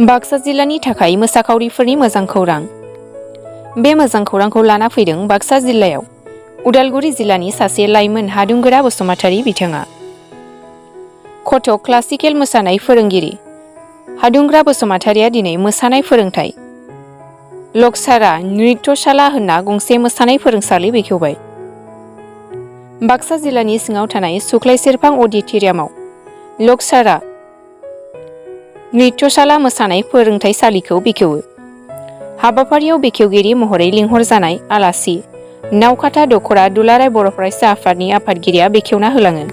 बाक्सा जिल्लानि थाखाय मोसाखावरिफोरनि मोजां खौरां। बे मोजां खौरांखौ लाना फैदों बाक्सा जिल्लायाव उदालगुरि जिल्लानि सासे लाइमोन हादुंगोरा बसुमतारी बिथाङा। कथक क्लासिकेल मोसानाय फोरोंगिरि हादुंगोरा बसुमतारिया दिनै मोसानाय फोरोंथाय लकसारा नृत्यशाला होनना गंसे मोसानाय फोरोंसालि बेखेवबाय। बाक्सा जिल्लानि सिङाव थानाय सुख्लाय सेरफां अडिट'रियामाव लकसारा नृत्यशाला मोसानाय फोरोंथायसालिखौ बेखेवो। हाबाफारियाव बेखेवगिरि महरै लिंहरजानाय आलासि नावकाथा दखरा दुलाराय बर' फरायसा आफादनि आफादगिरिया बेखेवना होलाङो।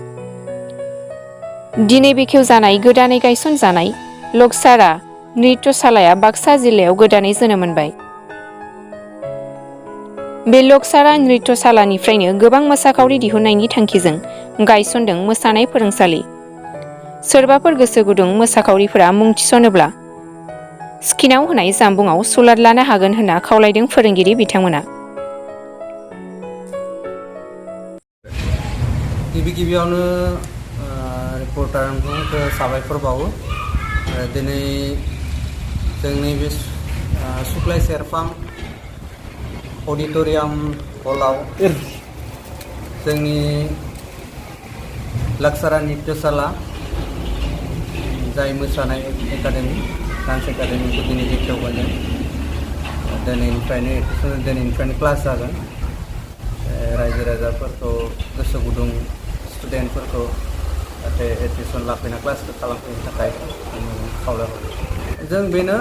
दिनै बेखेवजानाय गोदानै गायसनजानाय लकसारा नृत्यशालाया बाक्सा जिल्लायाव गोदानै जोनोम मोनबाय। बे लकसारा नृत्यशालानिफ्रायनो गोबां मोसाखावरि दिहुननायनि थांखिजों गायसनदों मोसानाय फोरोंसालि। सोरबाफोर गोसो गुदुं मोसाखावरिफोरा मुं थिसनोब्ला स्क्रिनाव होनाय जानबुंआव सुलाद लानो हागोन होनना खावलायदों फोरोंगिरि बिथांमोना। गिबियावनो रिपर्टारखौ साबायखर बावो। दिनै जोंनि बे सुख्लाय सेरफां अडिट'रियाम हलाव जोंनि लकसारा नृत्यशाला जाय मोसानाय एकाडेमि डान्स एकाडेमिखौ दिनै बेखेवबाय जों। दिनैनिफ्रायनो क्लास जागोन। रायजो राजाफोरखौ गोसो गुदुं स्टुडेन्टफोरखौ जाहाथे एडमिसन लाफैना क्लासखौ खालामफैनो थाखाय खावलायहरो। जों बेनो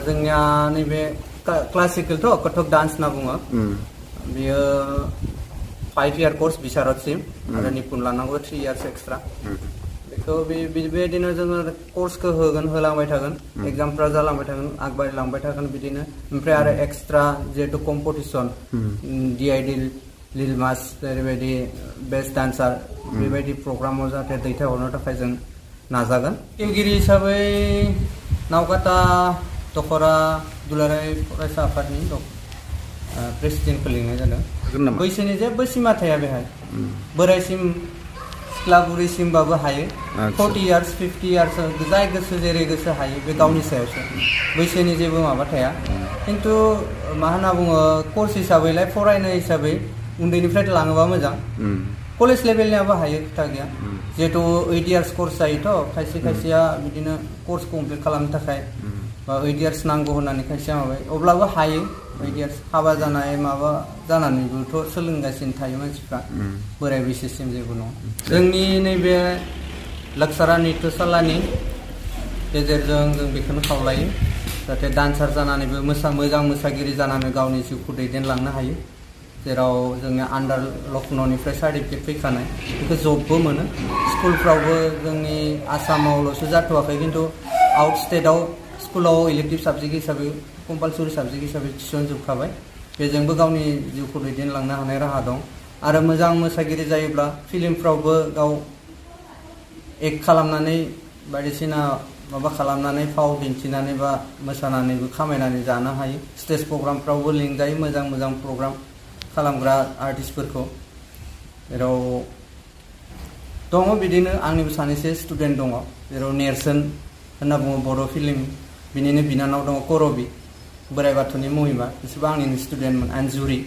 जोंनिया नैबे क्लासिकेलथ' कथक डान्स होनना बुङो। बेयो 5 इयार कर्स बिशारदसिम आरो निपुन लानांगौ 3 इयार्स एक्सट्रा। बेखौ बेबायदिनो जोङो कर्सखौ होलांबाय थागोन। एग्जामफ्रा जालांबाय थागोन, आगबारिलांबाय थागोन बिदिनो। ओमफ्राय आरो एक्सट्रा जिहेतु कम्पिटिसन DID लिल मास जेरैबायदि बेस्ट डान्सार बेबायदि प्रग्रामाव जाहाथे दैथायहरनो थाखाय जों नाजागोन। गेवगिरि हिसाबै नावकाथा दखरा दुलाराय फरायसा आफादनि प्रेसिडेन्टखौ लिंनाय जादों। बैसोनि जेबो सिमा थाया बेहाय। बोरायसिम सिख्ला बुरैसिमबाबो हायो। 40 इयार्स 50 इयार्स जाय गोसो जेरै गोसो हायो बे गावनि सायावसो। बैसोनि जेबो माबा थाया। खिन्थु मा होनना बुङो कर्स हिसाबैलाय फरायनाय हिसाबै उन्दैनिफ्राय लाङोबा मोजां। कलेज लेभेलनियाबो हायो, खोथा गैया। जिहेतु 8 इयार्स कर्स जायोथ' खायसेया बिदिनो कर्स कमप्लिट खालामनो थाखाय 8 इयार्स नांगौ होननानै खायसेया माबायो। अब्लाबो हायो 8 इयार्स। हाबा जानाय माबा जानानैबोथ' सोलोंगासिनो थायो मानसिफ्रा। बोराय बैसोसिम जेबो नङा। जोंनि नैबे लकसारा नृत्यशालानि गेजेरजों जों बेखौनो खावलायो जाहाथे डान्सार जानानैबो मोजां मोसागिरि जानानै गावनि जिउखौ दैदेनलांनो हायो। जेराव जोंनि आन्डार लखनौनिफ्राय सार्टिफिकेट फैखानाय बेखौ जबबो मोनो। स्कुलफ्रावबो जोंनि आसामावल'सो जाथ'वाखै, खिन्थु आउट स्टेटआव स्कुलाव इलेक्टिभ साबजेक्ट हिसाबै कम्पालसरि साबजेक्ट हिसाबै थिसनजोबखाबाय। बेजोंबो गावनि जिउखौ दैदेनलांनो हानाय राहा दं। आरो मोजां मोसागिरि जायोब्ला फिल्मफ्रावबो गाव एक्ट खालामनानै बायदिसिना माबा खालामनानै फाव दिन्थिनानै बा मोसानानैबो खामायनानै जानो हायो। स्टेज प्रग्रामफ्रावबो लिंजायो मोजां प्रग्राम खालामग्रा आर्टिस्टफोरखौ। जेराव दङ बिदिनो आंनिबो सानैसो स्टुडेन्ट दङ। जेराव नेरसोन होनना बुङो बर' फिल्म, बिनिनो बिनानाव दङ करबि, बोराइ बाथौनि महिमा, बिसोरबो आंनिनो स्टुडेन्टमोन। आरो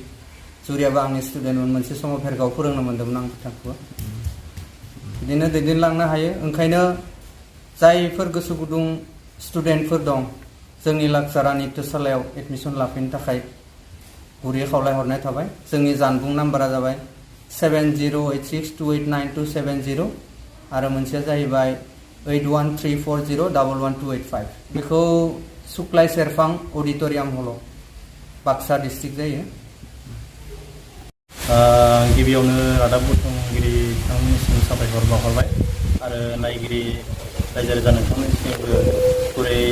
जुरियाबो आंनि स्टुडेन्टमोन। मोनसे समाव भेरगाव फोरोंनो मोन्दोंमोन आं बिथांखौबो। बिदिनो दैदेनलांनो हायो। ओंखायनो जायफोर गोसो गुदुं स्टुडेन्टफोर दं जोंनि लकसारा नृत्यशालायाव एडमिसन लाफैनो थाखाय गुरैयै खावलायहरनाय थाबाय। जोंनि जानबुं नाम्बारा जाबाय 7086289270 आरो मोनसेया जाहैबाय 8134011285। बेखौ सुख्लाय सेरफां अडिट'रियाम हलाव बाक्सा डिस्ट्रिक्ट जायो। गिबियावनो रादाब बुथुमगिरि बिथांमोननिसिम साबायखर बावहरबाय आरो नायगिरि रायजो राजा नोंथांमोननिसिमबो गुरै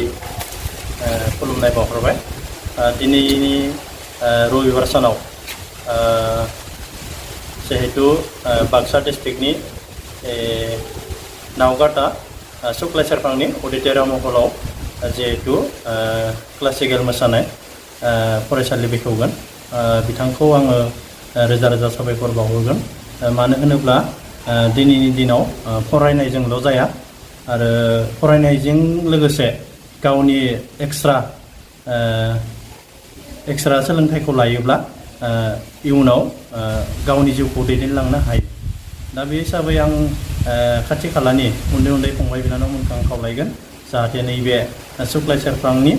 खुलुमनाय बावहरबाय। दिनैनि रबिबार सानाव जिहेतु बाक्सा डिस्ट्रिक्टनि नावकाथा सुख्लाय सेरफांनि अडिट'रियाम हलाव जिहेतु क्लासिकेल मोसानाय फरायसालि बेखेवगोन, बिथांखौ आङो रोजा रोजा साबायखर बावहरगोन। मानो होनोब्ला दिनैनि दिनाव फरायनायजोंल' जाया, आरो फरायनायजों लोगोसे गावनि एक्सट्रा सोलोंथाइखौ लायोब्ला इयुनाव गावनि जिउखौ दैदेनलांनो हायो दा बे हिसाबै आं खाथि खालानि उन्दै फंबाय बिनानावमोनखौ आं खावलायगोन जाहाथे नैबे सुक्लाय सेरफांनि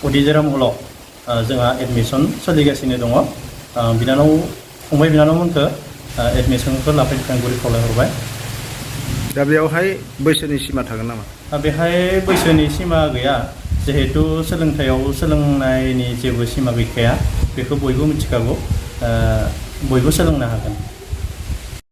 अडिट'रियाम हलाव जोंहा एडमिसन सोलिगासिनो दङ फंबाय बिनानावमोनखौ एडमिसनखौ लाफैनो थाखाय गुरै खावलायहरबाय दा बेयावहाय बैसोनि सिमा थागोन नामा बेहाय बैसोनि सिमा गैया जिहेतु सोलोंथाइयाव सोलोंनायनि जेबो सिमा गैखाया बेखौ बयबो मिथिखागौ बयबो सोलोंनो हागोन